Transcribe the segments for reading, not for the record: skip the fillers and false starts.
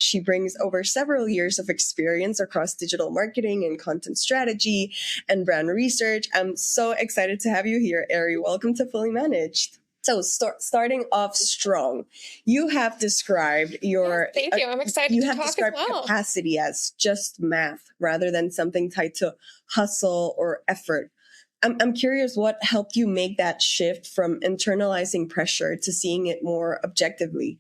She brings over several years of experience across digital marketing and content strategy and brand research. I'm so excited to have you here, Eri. Welcome to Fully Managed. So starting off strong, you have described your Thank you. I'm excited you to have talk described as well. capacity as just math rather than something tied to hustle or effort. I'm curious what helped you make that shift from internalizing pressure to seeing it more objectively.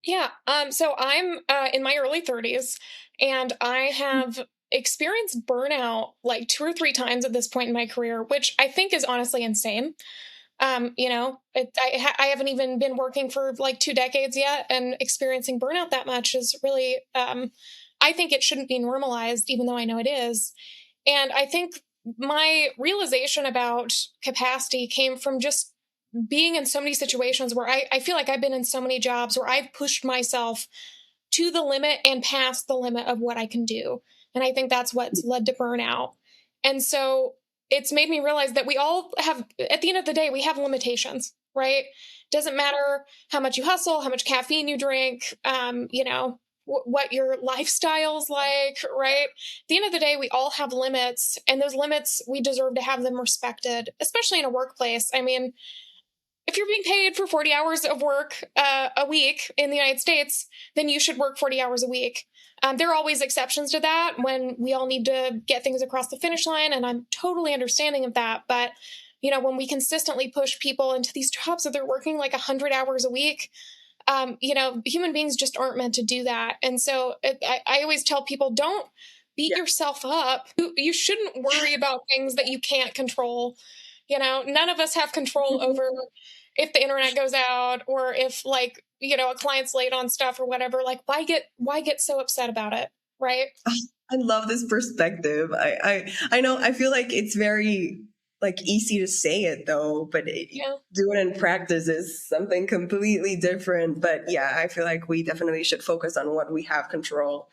Yeah. So I'm in my early 30s, and I have experienced burnout like 2 or 3 times at this point in my career, which I think is honestly insane. I haven't even been working for like 2 decades yet, and experiencing burnout that much is really, I think it shouldn't be normalized, even though I know it is. And I think my realization about capacity came from just being in so many situations where I feel like I've been in so many jobs where I've pushed myself to the limit and past the limit of what I can do. And I think that's what's led to burnout. And so it's made me realize that we all have, at the end of the day, we have limitations, right? Doesn't matter how much you hustle, how much caffeine you drink, what your lifestyle's like, right? At the end of the day, we all have limits, and those limits, we deserve to have them respected, especially in a workplace. I mean, if you're being paid for 40 hours of work a week in the United States, then you should work 40 hours a week. There are always exceptions to that when we all need to get things across the finish line, and I'm totally understanding of that. But, when we consistently push people into these jobs that they're working like 100 hours a week, human beings just aren't meant to do that. And so I always tell people, don't beat yourself up. You shouldn't worry about things that you can't control. None of us have control over if the internet goes out, or if a client's late on stuff or whatever. Like, why get so upset about it, right? I love this perspective. I know, I feel like it's very easy to say it though, but doing it in practice is something completely different. But yeah, I feel like we definitely should focus on what we have control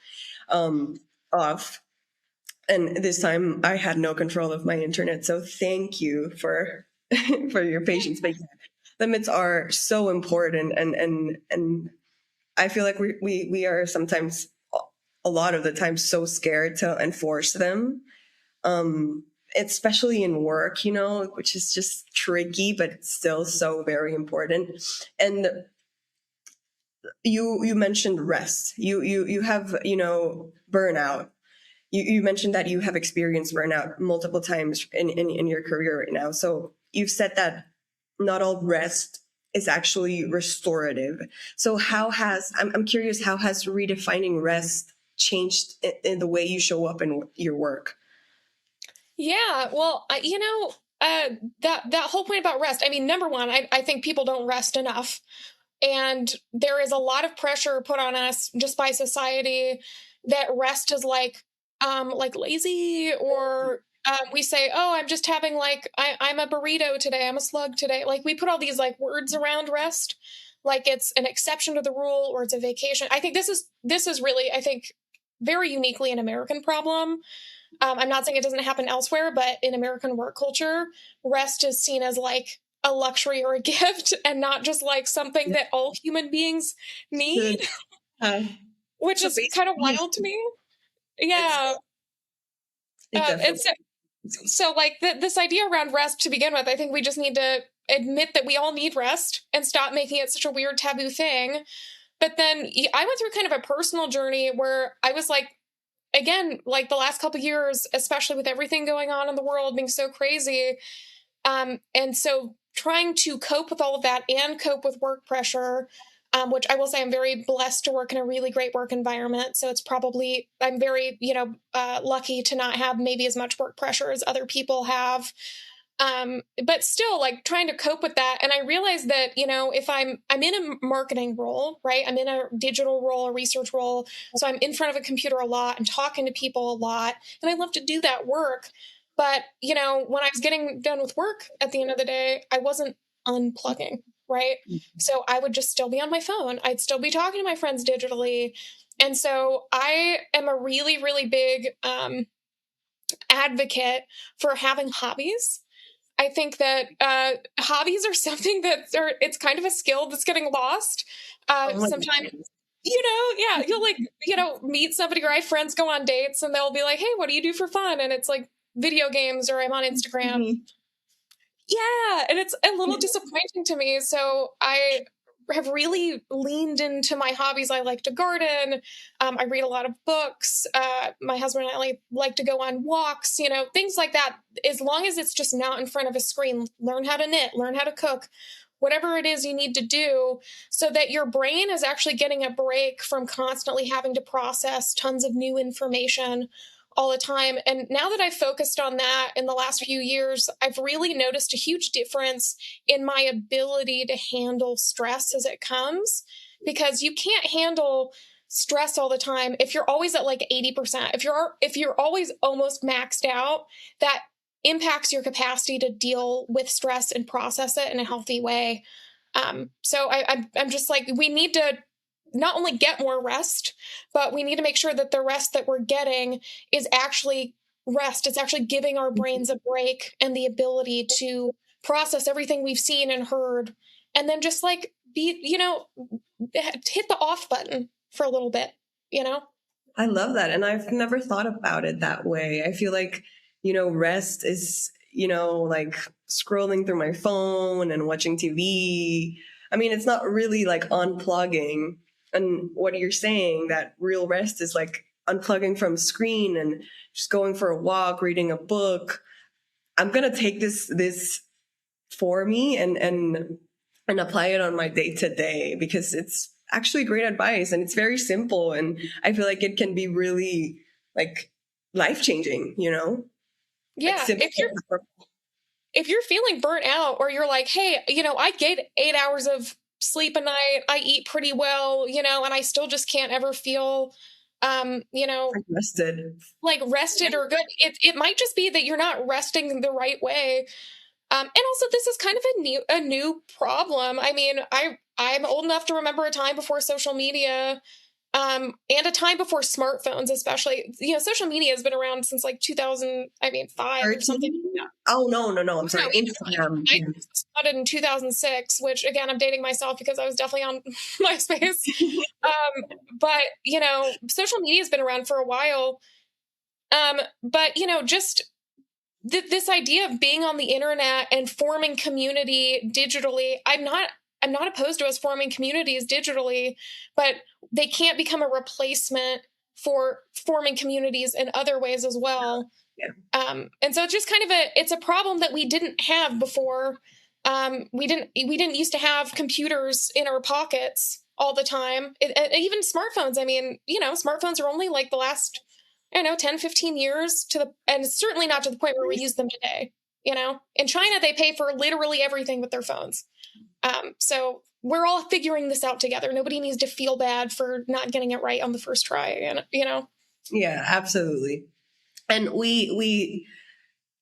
of. And this time I had no control of my internet, so thank you for for your patience. But yeah, limits are so important, and I feel like we are sometimes, a lot of the time, so scared to enforce them, especially in work, which is just tricky, but it's still so very important. And you mentioned rest. You have burnout. You mentioned that you have experienced burnout multiple times in your career right now. So you've said that not all rest is actually restorative. So I'm curious, how has redefining rest changed in the way you show up in your work? Yeah, well, that whole point about rest. I mean, number one, I think people don't rest enough, and there is a lot of pressure put on us just by society that rest is like lazy, or we say, oh, I'm just having I'm a burrito today, I'm a slug today. Like, we put all these like words around rest, like it's an exception to the rule or it's a vacation. I think this is really, I think, very uniquely an American problem. I'm not saying it doesn't happen elsewhere, but in American work culture, rest is seen as like a luxury or a gift, and not just like something that all human beings need, which is kind of wild to me. Yeah. And so like this idea around rest to begin with, I think we just need to admit that we all need rest and stop making it such a weird taboo thing. But then I went through kind of a personal journey where I was like, again, like the last couple of years, especially with everything going on in the world being so crazy. And so trying to cope with all of that and cope with work pressure, which I will say I'm very blessed to work in a really great work environment. So it's probably, I'm very, lucky to not have maybe as much work pressure as other people have. But still, like, trying to cope with that. And I realized that, if I'm in a marketing role, right? I'm in a digital role, a research role. So I'm in front of a computer a lot and talking to people a lot. And I love to do that work. But, when I was getting done with work at the end of the day, I wasn't unplugging, right? So I would just still be on my phone. I'd still be talking to my friends digitally. And so I am a really, really big advocate for having hobbies. I think that hobbies are something it's kind of a skill that's getting lost. Oh my Sometimes goodness. Yeah, you'll like, meet somebody, or I have friends go on dates and they'll be like, hey, what do you do for fun? And it's like video games, or I'm on Instagram. Mhm. Yeah. And it's a little disappointing to me. So I have really leaned into my hobbies. I like to garden. I read a lot of books. My husband and I like to go on walks, things like that. As long as it's just not in front of a screen, learn how to knit, learn how to cook, whatever it is you need to do, so that your brain is actually getting a break from constantly having to process tons of new information all the time. And now that I've focused on that in the last few years, I've really noticed a huge difference in my ability to handle stress as it comes, because you can't handle stress all the time if you're always at like 80%. If you're always almost maxed out, that impacts your capacity to deal with stress and process it in a healthy way. So I'm just like, we need to not only get more rest, but we need to make sure that the rest that we're getting is actually rest. It's actually giving our brains a break and the ability to process everything we've seen and heard, and then just like hit the off button for a little bit, I love that. And I've never thought about it that way. I feel like, rest is, like scrolling through my phone and watching TV. I mean, it's not really like unplugging. And what you're saying, that real rest is like unplugging from screen and just going for a walk, reading a book. I'm going to take this for me and apply it on my day to day, because it's actually great advice and it's very simple, and I feel like it can be really like life changing, Yeah. Like simple. If you're feeling burnt out, or you're like, hey, I get 8 hours of sleep a night, I eat pretty well, and I still just can't ever feel, Rested. like rested or good. It might just be that you're not resting the right way. And also, this is kind of a new problem. I mean, I'm old enough to remember a time before social media, and a time before smartphones, especially. Social media has been around since like 2005 or something. Oh no! I'm sorry. Instagram. I started in 2006, which again, I'm dating myself because I was definitely on MySpace. But social media has been around for a while. But just this idea of being on the internet and forming community digitally, I'm not opposed to us forming communities digitally, but they can't become a replacement for forming communities in other ways as well. Yeah. And so it's just kind of it's a problem that we didn't have before. We didn't used to have computers in our pockets all the time. Even smartphones. I mean, smartphones are only like the last, 10, 15 years and certainly not to the point where we use them today. In China, they pay for literally everything with their phones. So we're all figuring this out together. Nobody needs to feel bad for not getting it right on the first try, Yeah, absolutely. And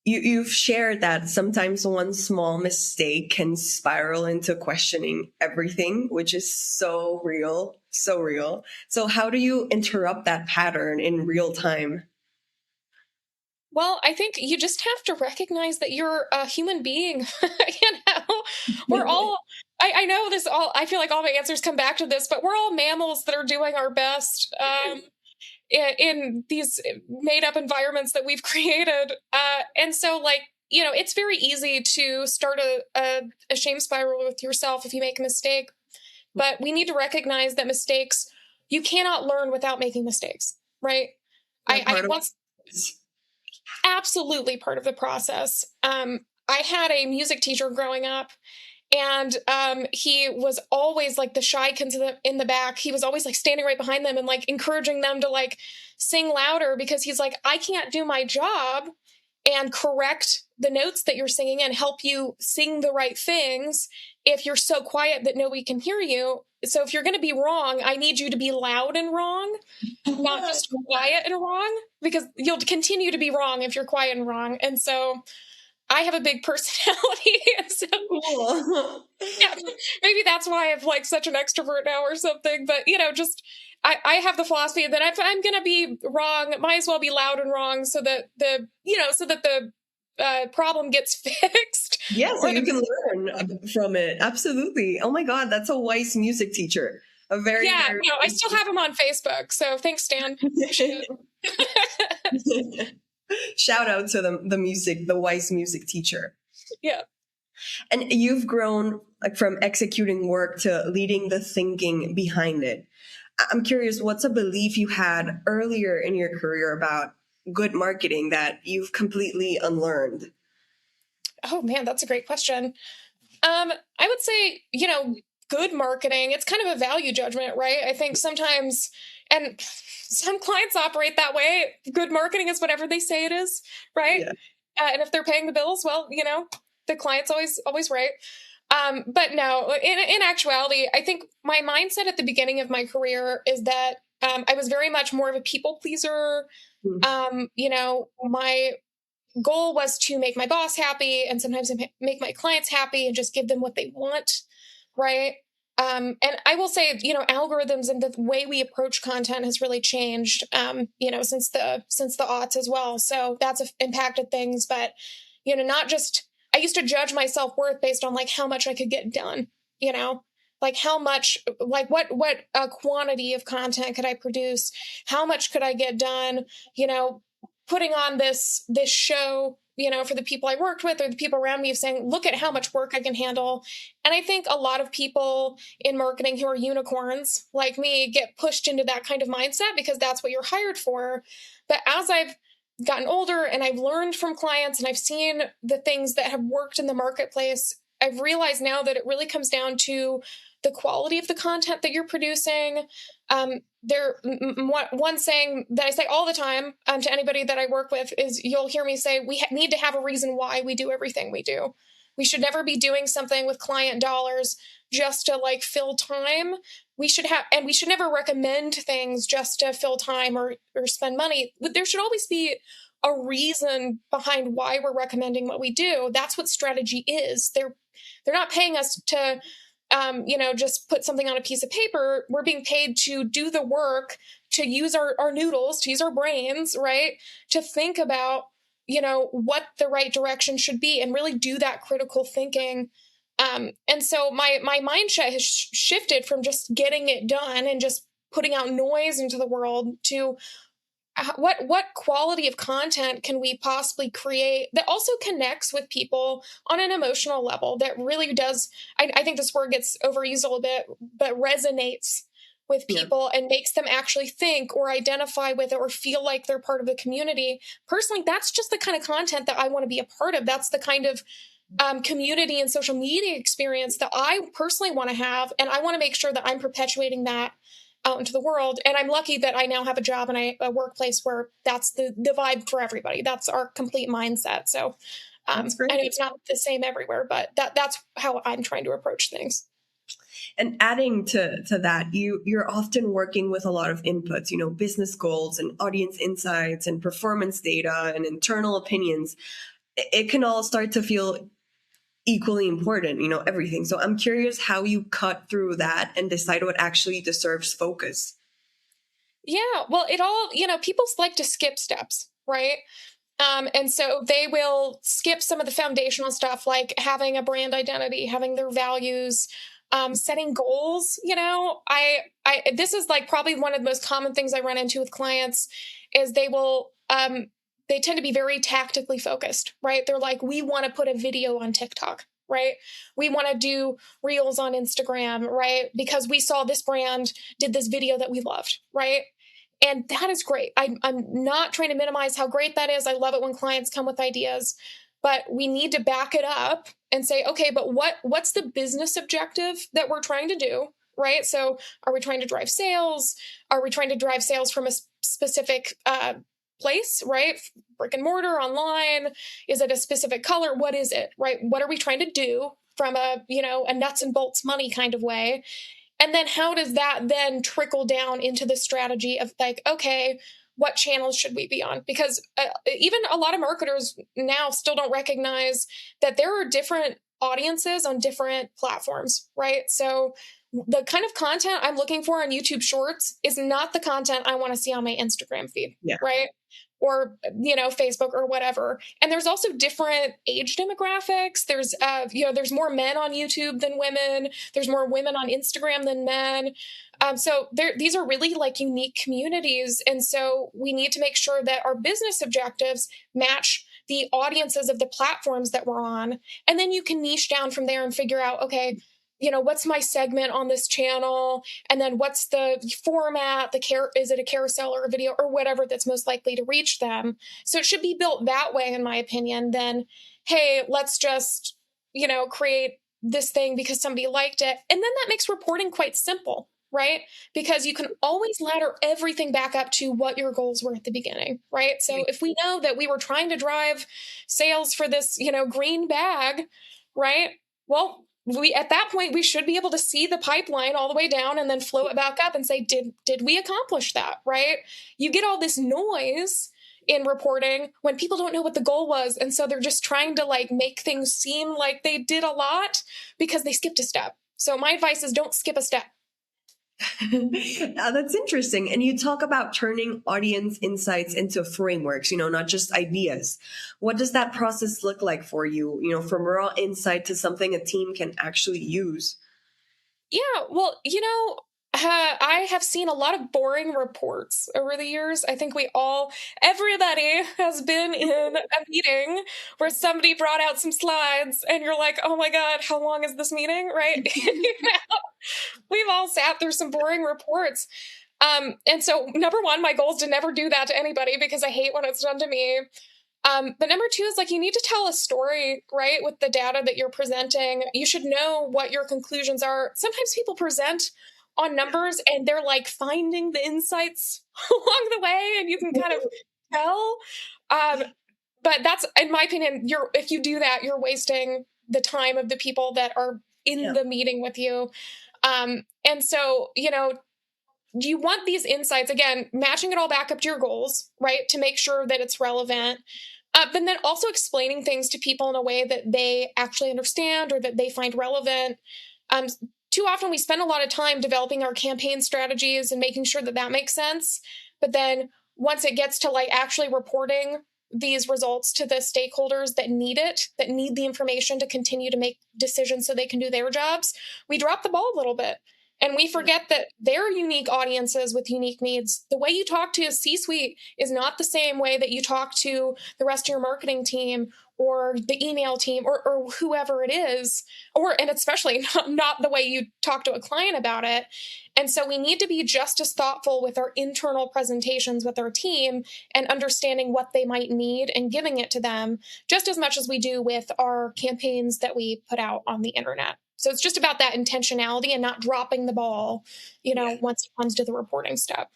you've shared that sometimes one small mistake can spiral into questioning everything, which is so real, so real. So how do you interrupt that pattern in real time? Well, I think you just have to recognize that you're a human being. We're all, I know this all, I feel like all my answers come back to this, but we're all mammals that are doing our best in these made up environments that we've created. And so it's very easy to start a shame spiral with yourself if you make a mistake, but we need to recognize that you cannot learn without making mistakes, right? Absolutely part of the process. I had a music teacher growing up, and he was always like the shy kids in the back. He was always like standing right behind them and like encouraging them to like sing louder, because he's like, I can't do my job and correct the notes that you're singing and help you sing the right things if you're so quiet that nobody can hear you. So if you're going to be wrong, I need you to be loud and wrong, not just quiet and wrong, because you'll continue to be wrong if you're quiet and wrong. And so I have a big personality. And so, yeah, maybe that's why I'm like such an extrovert now or something. But, I have the philosophy that if I'm going to be wrong, it might as well be loud and wrong, so that the problem gets fixed. Yeah, so you can learn from it. Absolutely. Oh my God, that's a wise music teacher. A very, Yeah, very no, I still have him on Facebook. So thanks, Dan. Shout out to the wise music teacher. Yeah. And you've grown like from executing work to leading the thinking behind it. I'm curious, what's a belief you had earlier in your career about good marketing that you've completely unlearned? Oh man, that's a great question. I would say, good marketing, it's kind of a value judgment, right? I think sometimes, and some clients operate that way. Good marketing is whatever they say it is, right? Yeah. And if they're paying the bills, well, the client's always right. But no, in actuality, I think my mindset at the beginning of my career is that I was very much more of a people pleaser. My goal was to make my boss happy and sometimes make my clients happy and just give them what they want, right? And I will say, algorithms and the way we approach content has really changed, since the aughts as well. So that's impacted things, but not just. I used to judge my self-worth based on like how much I could get done, like how much, like what quantity of content could I produce? How much could I get done? Putting on this show, for the people I worked with or the people around me, of saying, look at how much work I can handle. And I think a lot of people in marketing who are unicorns like me get pushed into that kind of mindset because that's what you're hired for. But as I've gotten older and I've learned from clients and I've seen the things that have worked in the marketplace, I've realized now that it really comes down to the quality of the content that you're producing. One saying that I say all the time to anybody that I work with is you'll hear me say, we need to have a reason why we do everything we do. We should never be doing something with client dollars just to like fill time. We should never recommend things just to fill time or spend money. There should always be a reason behind why we're recommending what we do. That's what strategy is. They're not paying us to just put something on a piece of paper. We're being paid to do the work, to use our noodles, to use our brains, right? To think about, what the right direction should be and really do that critical thinking. And so my mindset has shifted from just getting it done and just putting out noise into the world to what quality of content can we possibly create that also connects with people on an emotional level that really does, I think this word gets overused a little bit, but resonates with people and makes them actually think or identify with it or feel like they're part of the community. Personally, that's just the kind of content that I want to be a part of. That's the kind of community and social media experience that I personally want to have. And I want to make sure that I'm perpetuating that out into the world. And I'm lucky that I now have a job and a workplace where that's the vibe for everybody. That's our complete mindset. So I know it's not the same everywhere, but that's how I'm trying to approach things. And adding to that, you're often working with a lot of inputs, business goals and audience insights and performance data and internal opinions. It can all start to feel equally important, everything. So I'm curious how you cut through that and decide what actually deserves focus. Yeah, well, it all, people like to skip steps, right? And so they will skip some of the foundational stuff, like having a brand identity, having their values, setting goals. This is like probably one of the most common things I run into with clients is they tend to be very tactically focused, right? They're like, we want to put a video on TikTok, right? We want to do reels on Instagram, right? Because we saw this brand did this video that we loved, right? And that is great. I'm not trying to minimize how great that is. I love it when clients come with ideas, but we need to back it up and say, okay, but what's the business objective that we're trying to do, right? So are we trying to drive sales? Are we trying to drive sales from a specific place, right? Brick and mortar, online? Is it a specific color? What is it, right? What are we trying to do from a nuts and bolts money kind of way? And then how does that then trickle down into the strategy of like, okay, what channels should we be on? Because even a lot of marketers now still don't recognize that there are different audiences on different platforms, right? So the kind of content I'm looking for on YouTube Shorts is not the content I want to see on my Instagram feed, right? or, Facebook or whatever. And there's also different age demographics. There's more men on YouTube than women. There's more women on Instagram than men. So these are really like unique communities. And so we need to make sure that our business objectives match the audiences of the platforms that we're on. And then you can niche down from there and figure out, okay, what's my segment on this channel? And then what's the format? Is it a carousel or a video or whatever that's most likely to reach them? So it should be built that way, in my opinion, than, hey, let's just, create this thing because somebody liked it. And then that makes reporting quite simple, right? Because you can always ladder everything back up to what your goals were at the beginning, right? So if we know that we were trying to drive sales for this, green bag, right? Well, at that point, we should be able to see the pipeline all the way down and then flow it back up and say, did we accomplish that, right? You get all this noise in reporting when people don't know what the goal was. And so they're just trying to like make things seem like they did a lot because they skipped a step. So my advice is don't skip a step. That's interesting. And you talk about turning audience insights into frameworks, not just ideas. What does that process look like for you, from raw insight to something a team can actually use? Yeah, well, I have seen a lot of boring reports over the years. I think everybody has been in a meeting where somebody brought out some slides and you're like, oh my God, how long is this meeting? Right? We've all sat through some boring reports. And so number one, my goal is to never do that to anybody because I hate when it's done to me. But number two is like, you need to tell a story, right? With the data that you're presenting, you should know what your conclusions are. Sometimes people present on numbers and they're like finding the insights along the way and you can kind of tell. But that's, in my opinion, if you do that, you're wasting the time of the people that are in the meeting with you. And so, you want these insights, again, matching it all back up to your goals, right? To make sure that it's relevant. But then also explaining things to people in a way that they actually understand or that they find relevant. Too often we spend a lot of time developing our campaign strategies and making sure that that makes sense. But then once it gets to like actually reporting these results to the stakeholders that need the information to continue to make decisions so they can do their jobs, we drop the ball a little bit. And we forget that they're unique audiences with unique needs. The way you talk to a C-suite is not the same way that you talk to the rest of your marketing team or the email team or whoever it is, and especially not the way you talk to a client about it. And so we need to be just as thoughtful with our internal presentations with our team and understanding what they might need and giving it to them just as much as we do with our campaigns that we put out on the internet. So it's just about that intentionality and not dropping the ball, once it comes to the reporting step.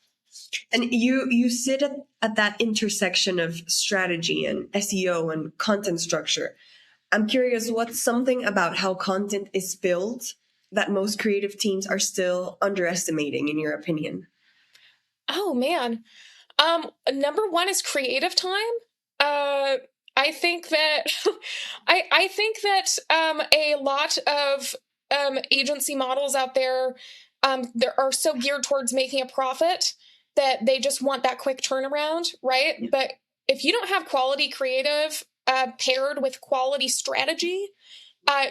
And you sit at that intersection of strategy and SEO and content structure. I'm curious, what's something about how content is built that most creative teams are still underestimating, in your opinion? Oh, man. Number one is creative time. I think that I think that a lot of agency models out there are so geared towards making a profit that they just want that quick turnaround, right? Yeah. But if you don't have quality creative paired with quality strategy,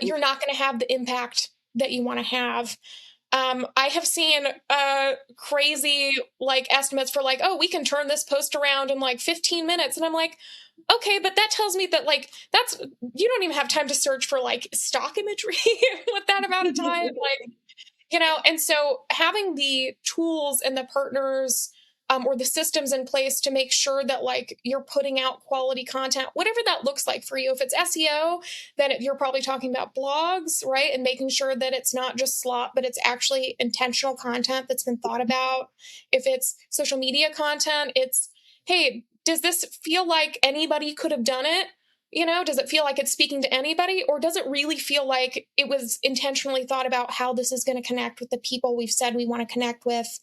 you're not going to have the impact that you want to have. I have seen crazy estimates for we can turn this post around in 15 minutes. And I'm like, okay, but that tells me that you don't even have time to search for stock imagery with that amount of time. And so having the tools and the partners or the systems in place to make sure that you're putting out quality content, whatever that looks like for you. If it's SEO, then you're probably talking about blogs, right? And making sure that it's not just slop, but it's actually intentional content that's been thought about. If it's social media content, it's, hey, does this feel like anybody could have done it? Does it feel like it's speaking to anybody, or does it really feel like it was intentionally thought about how this is going to connect with the people we've said we want to connect with?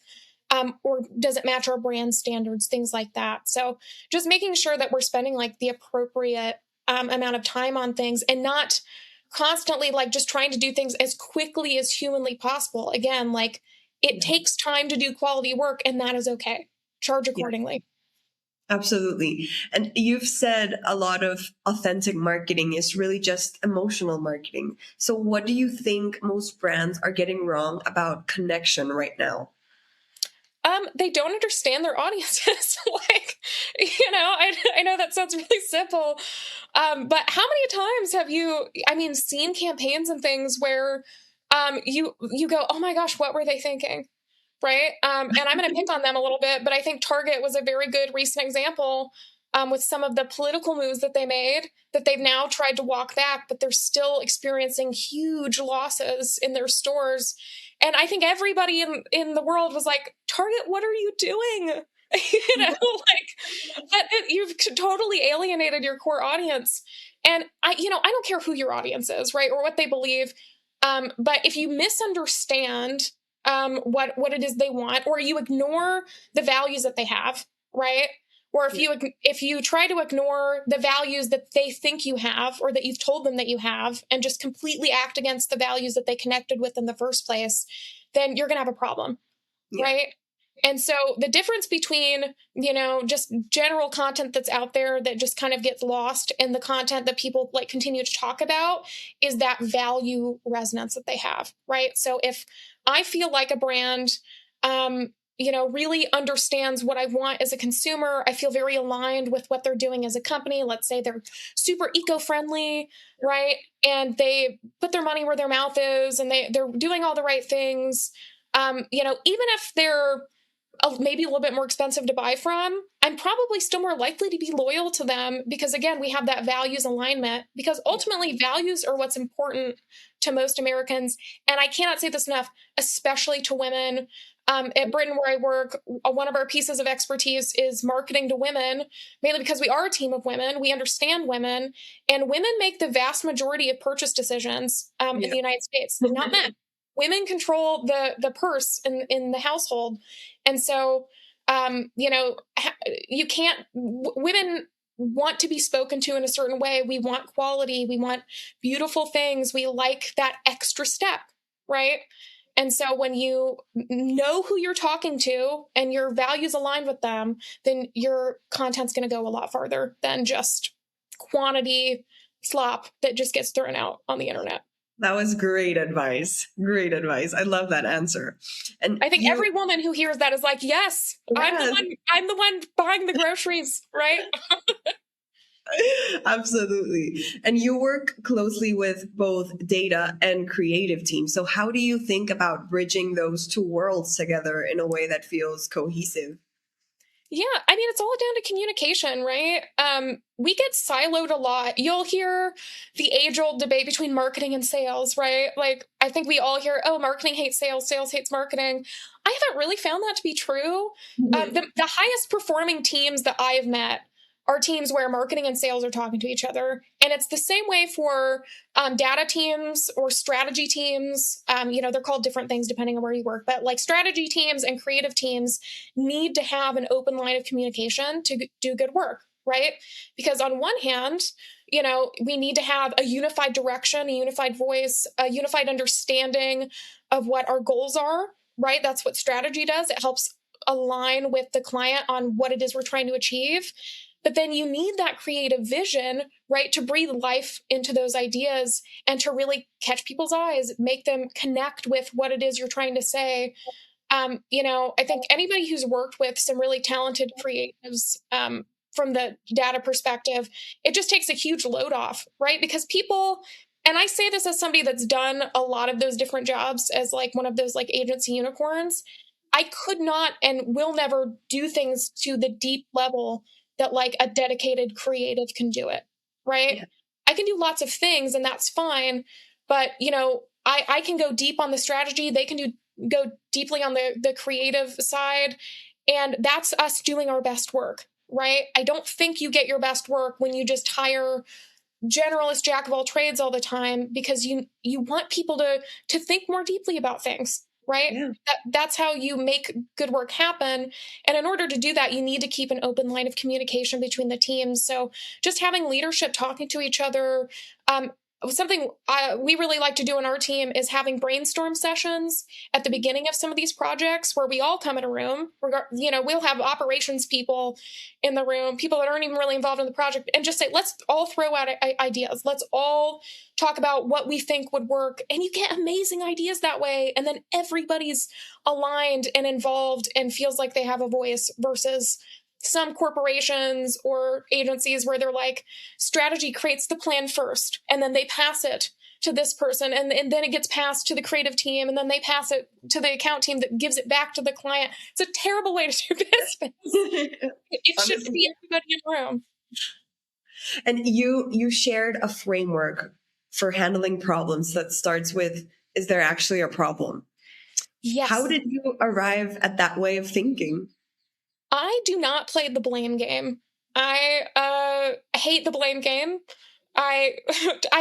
Or does it match our brand standards, things like that? So just making sure that we're spending the appropriate amount of time on things and not constantly just trying to do things as quickly as humanly possible. Again, it takes time to do quality work, and that is okay. Charge accordingly. Absolutely. And you've said a lot of authentic marketing is really just emotional marketing. So, what do you think most brands are getting wrong about connection right now? They don't understand their audiences. Like, I know that sounds really simple. But how many times have you, I mean, seen campaigns and things where you go, oh my gosh, what were they thinking? Right. And I'm going to pick on them a little bit, but I think Target was a very good recent example with some of the political moves that they made that they've now tried to walk back, but they're still experiencing huge losses in their stores. And I think everybody in the world was like, Target, what are you doing? You've totally alienated your core audience. And I don't care who your audience is, right, or what they believe. But if you misunderstand what it is they want, or you ignore the values that they have, right? Or if you try to ignore the values that they think you have, or that you've told them that you have, and just completely act against the values that they connected with in the first place, then you're going to have a problem, right? And so the difference between, just general content that's out there that just kind of gets lost and the content that people like continue to talk about is that value resonance that they have, right? So if I feel like a brand, really understands what I want as a consumer, I feel very aligned with what they're doing as a company. Let's say they're super eco-friendly, right? And they put their money where their mouth is, and they're doing all the right things. Even if they're maybe a little bit more expensive to buy from, I'm probably still more likely to be loyal to them because, again, we have that values alignment, because ultimately values are what's important to most Americans. And I cannot say this enough, especially to women. At Britain, where I work, one of our pieces of expertise is marketing to women, mainly because we are a team of women. We understand women, and women make the vast majority of purchase decisions in the United States, not men. Women control the purse in the household. And so, you can't, women want to be spoken to in a certain way. We want quality. We want beautiful things. We like that extra step, right? And so when you know who you're talking to and your values align with them, then your content's going to go a lot farther than just quantity slop that just gets thrown out on the internet. That was great advice. Great advice. I love that answer. And I think every woman who hears that is like, yes, I'm the one buying the groceries, right? Absolutely. And you work closely with both data and creative teams. So how do you think about bridging those two worlds together in a way that feels cohesive? Yeah, I mean, it's all down to communication, right? We get siloed a lot. You'll hear the age-old debate between marketing and sales, right? Like, I think we all hear, oh, marketing hates sales, sales hates marketing. I haven't really found that to be true. The highest performing teams that I have met are teams where marketing and sales are talking to each other. And it's the same way for data teams or strategy teams. They're called different things depending on where you work, but like strategy teams and creative teams need to have an open line of communication to do good work, right? Because on one hand, we need to have a unified direction, a unified voice, a unified understanding of what our goals are, right? That's what strategy does. It helps align with the client on what it is we're trying to achieve. But then you need that creative vision, right, to breathe life into those ideas and to really catch people's eyes, make them connect with what it is you're trying to say. I think anybody who's worked with some really talented creatives from the data perspective, it just takes a huge load off, right? Because people, and I say this as somebody that's done a lot of those different jobs as like one of those like agency unicorns, I could not and will never do things to the deep level that like a dedicated creative can do it, right? Yeah. I can do lots of things and that's fine. But, I can go deep on the strategy. They can go deeply on the creative side. And that's us doing our best work, right? I don't think you get your best work when you just hire generalist jack of all trades all the time, because you want people to think more deeply about things. Right? Yeah. That's how you make good work happen. And in order to do that, you need to keep an open line of communication between the teams. So just having leadership talking to each other, something we really like to do in our team is having brainstorm sessions at the beginning of some of these projects where we all come in a room. We'll have operations people in the room, people that aren't even really involved in the project, and just say, let's all throw out ideas. Let's all talk about what we think would work. And you get amazing ideas that way. And then everybody's aligned and involved and feels like they have a voice, versus some corporations or agencies where they're like, strategy creates the plan first, and then they pass it to this person, and then it gets passed to the creative team, and then they pass it to the account team that gives it back to the client. It's a terrible way to do business. It should be everybody in the room. And you shared a framework for handling problems that starts with, is there actually a problem? Yes. How did you arrive at that way of thinking? I do not play the blame game. I hate the blame game. I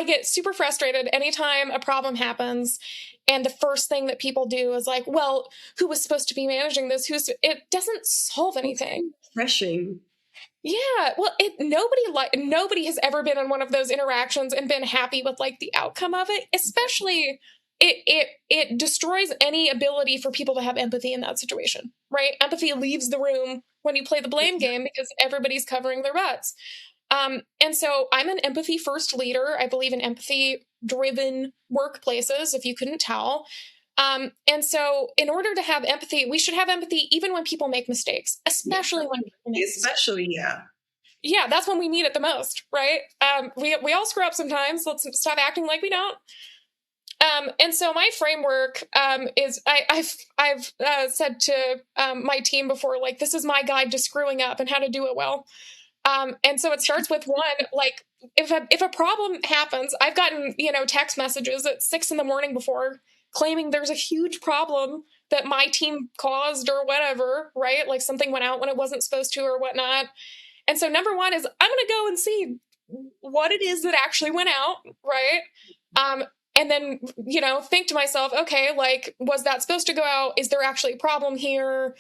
get super frustrated anytime a problem happens, and the first thing that people do is like, well, who was supposed to be managing this? It doesn't solve anything. Refreshing. Yeah, well, nobody has ever been in one of those interactions and been happy with like the outcome of it. Especially, it destroys any ability for people to have empathy in that situation, right? Empathy leaves the room when you play the blame game because everybody's covering their butts. And so I'm an empathy first leader. I believe in empathy driven workplaces, if you couldn't tell. And so in order to have empathy, we should have empathy even when people make mistakes, especially when people make mistakes. Yeah, that's when we need it the most, right? We all screw up sometimes. Let's stop acting like we don't. And so my framework is I've said to my team before, like, this is my guide to screwing up and how to do it well. And so it starts with one, like, if a problem happens, I've gotten, text messages at 6 a.m. before claiming there's a huge problem that my team caused or whatever, right? Like something went out when it wasn't supposed to or whatnot. And so number one is I'm going to go and see what it is that actually went out, right? And then, think to myself, okay, like, was that supposed to go out? Is there actually a problem here?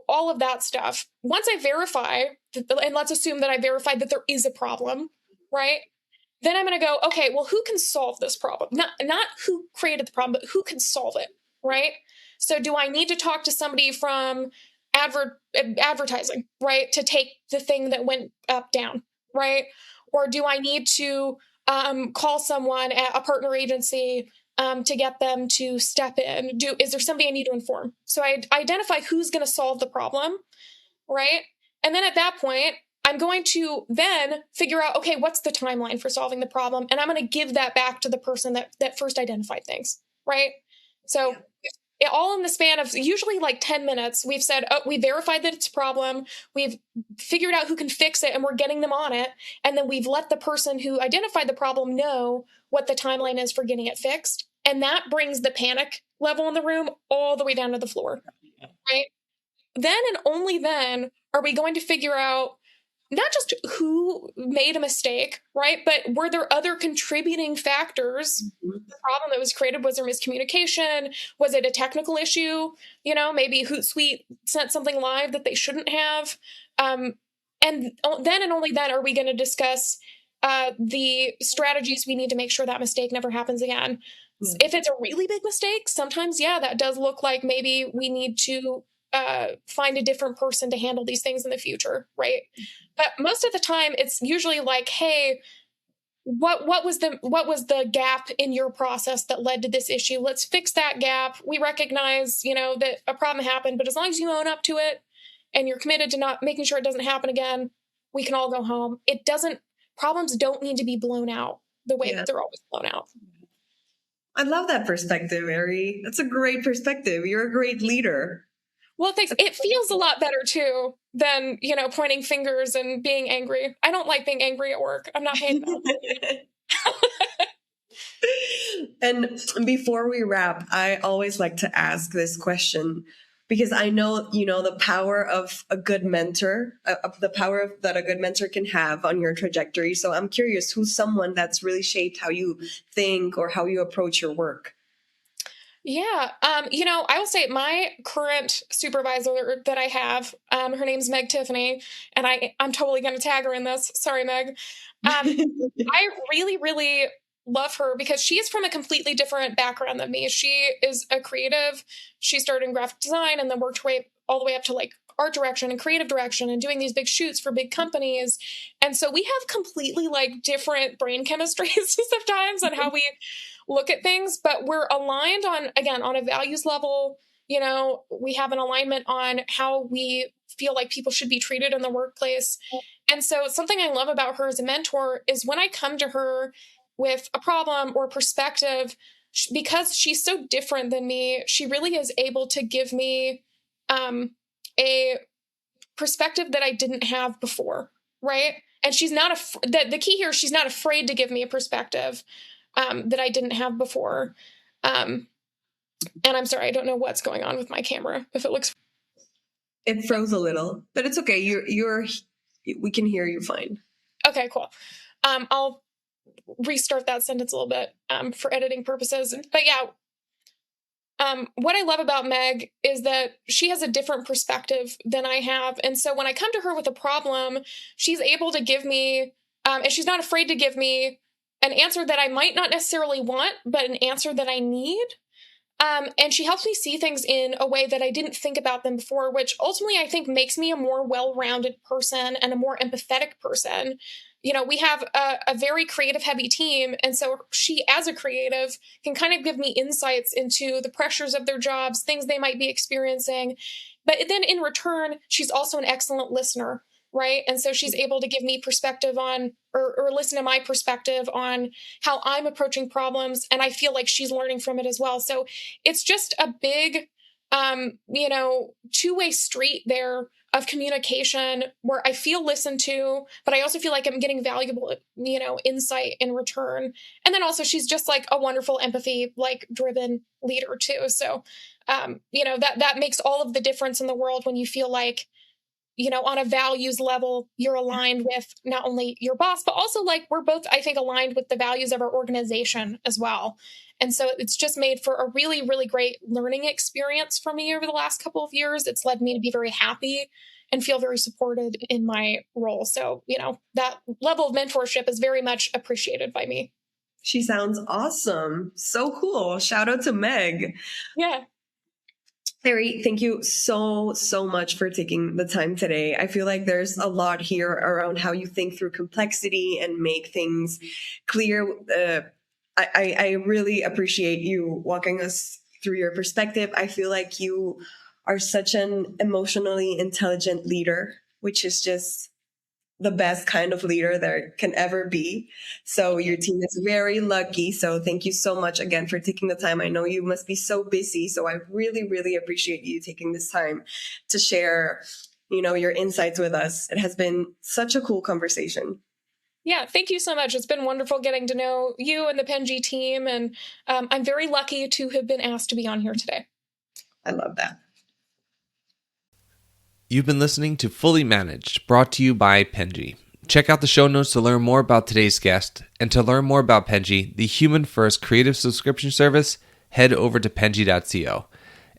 All of that stuff. Once I verify, and let's assume that I verified that there is a problem, right? Then I'm going to go, okay, well, who can solve this problem? Not who created the problem, but who can solve it, right? So do I need to talk to somebody from advertising, right, to take the thing that went up down, right? Or do I need to call someone at a partner agency to get them to step in? Is there somebody I need to inform? So I identify who's going to solve the problem, right? And then at that point, I'm going to then figure out, okay, what's the timeline for solving the problem? And I'm going to give that back to the person that first identified things, right? So all in the span of usually like 10 minutes, we've said, oh, we verified that it's a problem. We've figured out who can fix it and we're getting them on it. And then we've let the person who identified the problem know what the timeline is for getting it fixed. And that brings the panic level in the room all the way down to the floor, right? Then and only then are we going to figure out not just who made a mistake, right? But were there other contributing factors? Mm-hmm. The problem that was created, was there miscommunication? Was it a technical issue? Maybe Hootsuite sent something live that they shouldn't have. And then and only then are we going to discuss the strategies we need to make sure that mistake never happens again. Mm-hmm. If it's a really big mistake, sometimes, that does look like maybe we need to find a different person to handle these things in the future, right? But most of the time, it's usually like, hey, what was the gap in your process that led to this issue? Let's fix that gap. We recognize, that a problem happened, but as long as you own up to it and you're committed to not making sure it doesn't happen again, we can all go home. Problems don't need to be blown out the way that they're always blown out. I love that perspective, Eri. That's a great perspective. You're a great leader. Well, thanks. It feels a lot better, too, than, pointing fingers and being angry. I don't like being angry at work. I'm not paid enough. And before we wrap, I always like to ask this question because I know, the power of a good mentor, the power that a good mentor can have on your trajectory. So I'm curious, who's someone that's really shaped how you think or how you approach your work? Yeah. I will say my current supervisor that I have, her name's Meg Tiffany, and I'm totally going to tag her in this. Sorry, Meg. I really, really love her because she is from a completely different background than me. She is a creative. She started in graphic design and then worked her way all the way up to like art direction and creative direction and doing these big shoots for big companies. And so we have completely like different brain chemistries sometimes on how we look at things, but we're aligned on a values level. We have an alignment on how we feel like people should be treated in the workplace. And so something I love about her as a mentor is when I come to her with a problem or perspective, because she's so different than me, she really is able to give me a perspective that I didn't have before, right? And she's not the key here, she's not afraid to give me a perspective that I didn't have before. And I'm sorry, I don't know what's going on with my camera. If it looks, it froze a little, but it's okay. We can hear you fine. Okay, cool. I'll restart that sentence a little bit for editing purposes. But yeah, what I love about Meg is that she has a different perspective than I have. And so when I come to her with a problem, she's able to give me, and she's not afraid to give me an answer that I might not necessarily want, but an answer that I need. And she helps me see things in a way that I didn't think about them before, which ultimately I think makes me a more well-rounded person and a more empathetic person. We have a very creative heavy team. And so she, as a creative, can kind of give me insights into the pressures of their jobs, things they might be experiencing. But then in return, she's also an excellent listener, right? And so she's able to give me perspective on, or listen to my perspective on how I'm approaching problems. And I feel like she's learning from it as well. So it's just a big, two-way street there of communication where I feel listened to, but I also feel like I'm getting valuable, insight in return. And then also she's just like a wonderful empathy, like driven leader too. So, that makes all of the difference in the world when you feel like, on a values level, you're aligned with not only your boss, but also like we're both, I think, aligned with the values of our organization as well. And so it's just made for a really, really great learning experience for me over the last couple of years. It's led me to be very happy and feel very supported in my role. So, that level of mentorship is very much appreciated by me. She sounds awesome. So cool. Shout out to Meg. Yeah. Eri, thank you so much for taking the time today. I feel like there's a lot here around how you think through complexity and make things clear. I really appreciate you walking us through your perspective. I feel like you are such an emotionally intelligent leader, which is just the best kind of leader there can ever be. So your team is very lucky. So thank you so much again for taking the time. I know you must be so busy. So I really, really appreciate you taking this time to share, your insights with us. It has been such a cool conversation. Yeah, thank you so much. It's been wonderful getting to know you and the Penji team. And I'm very lucky to have been asked to be on here today. I love that. You've been listening to Fully Managed, brought to you by Penji. Check out the show notes to learn more about today's guest, and to learn more about Penji, the human-first creative subscription service, head over to penji.co.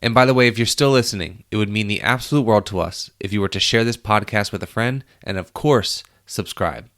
And by the way, if you're still listening, it would mean the absolute world to us if you were to share this podcast with a friend, and of course, subscribe.